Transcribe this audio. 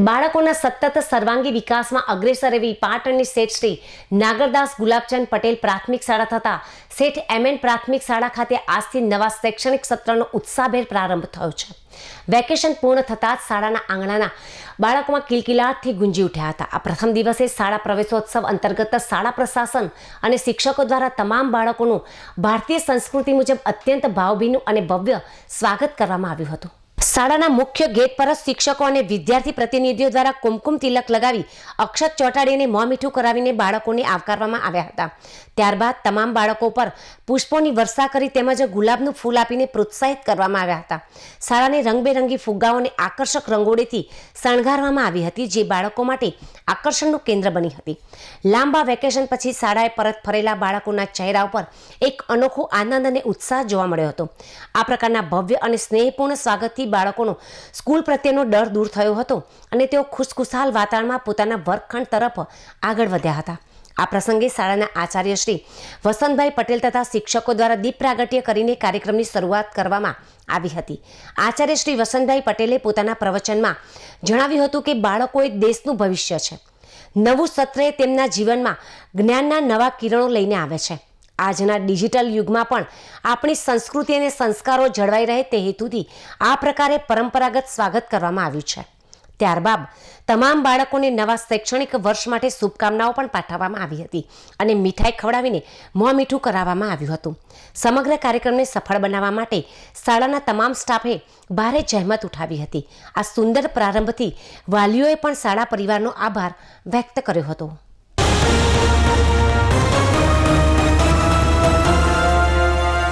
બાળકોના સતત સર્વાંગી વિકાસમાં અગ્રેસર એવી પાટણની શેઠ શ્રી નાગરદાસ ગુલાબચંદ પટેલ પ્રાથમિક શાળા થતા શેઠ એમએન પ્રાથમિક શાળા ખાતે આજથી નવા શૈક્ષણિક સત્રનો ઉત્સાહભેર પ્રારંભ થયો છે. વેકેશન પૂર્ણ થતાં જ શાળાના આંગણાના બાળકોમાં કિલકિલાટથી ગુંજી ઉઠ્યા હતા. આ પ્રથમ દિવસે શાળા પ્રવેશોત્સવ અંતર્ગત શાળા પ્રશાસન અને શિક્ષકો દ્વારા તમામ બાળકોનું ભારતીય સંસ્કૃતિ મુજબ અત્યંત ભાવભીનું અને ભવ્ય સ્વાગત કરવામાં આવ્યું હતું. શાળાના મુખ્ય ગેટ પર જ શિક્ષકો અને વિદ્યાર્થી પ્રતિનિધિઓ દ્વારા કુમકુમ તિલક લગાવી અક્ષત ચોંટાડીને મોં મીઠું કરાવીને બાળકોને આવકારવામાં આવ્યા હતા. ત્યારબાદ તમામ બાળકો પર પુષ્પોની વર્ષા કરી તેમજ ગુલાબનું ફૂલ આપીને પ્રોત્સાહિત કરવામાં આવ્યા હતા. શાળાને રંગબેરંગી ફુગ્ગાઓને આકર્ષક રંગોળીથી શણગારવામાં આવી હતી, જે બાળકો માટે આકર્ષણનું કેન્દ્ર બની હતી. લાંબા વેકેશન પછી શાળાએ પરત ફરેલા બાળકોના ચહેરા ઉપર એક અનોખો આનંદ અને ઉત્સાહ જોવા મળ્યો હતો. આ પ્રકારના ભવ્ય અને સ્નેહપૂર્ણ સ્વાગતથી બાળકોનો સ્કૂલ પ્રત્યેનો ડર દૂર થયો હતો અને તેઓ ખુશખુશાલ વાતાવરણમાં પોતાના વર્ગખંડ તરફ આગળ વધ્યા હતા. આ પ્રસંગે શાળાના આચાર્ય શ્રી વસંતભાઈ પટેલ તથા શિક્ષકો દ્વારા દીપ પ્રાગટ્ય કરીને કાર્યક્રમની શરૂઆત કરવામાં આવી હતી. આચાર્ય શ્રી વસંતભાઈ પટેલે પોતાના પ્રવચનમાં જણાવ્યું હતું કે બાળકો એ દેશનું ભવિષ્ય છે. નવું સત્ર તેમના જીવનમાં જ્ઞાનના નવા કિરણો લઈને આવે છે. આજના ડિજિટલ યુગમાં પણ આપણી સંસ્કૃતિ અને સંસ્કારો જળવાઈ રહે તે હેતુથી આ પ્રકારે પરંપરાગત સ્વાગત કરવામાં આવ્યું છે. ત્યારબાદ તમામ બાળકોને નવા શૈક્ષણિક વર્ષ માટે શુભકામનાઓ પણ પાઠવવામાં આવી હતી અને મીઠાઈ ખવડાવીને મોં મીઠું કરાવવામાં આવ્યું હતું. સમગ્ર કાર્યક્રમને સફળ બનાવવા માટે શાળાના તમામ સ્ટાફે ભારે જહેમત ઉઠાવી હતી. આ સુંદર પ્રારંભથી વાલીઓએ પણ શાળા પરિવારનો આભાર વ્યક્ત કર્યો હતો.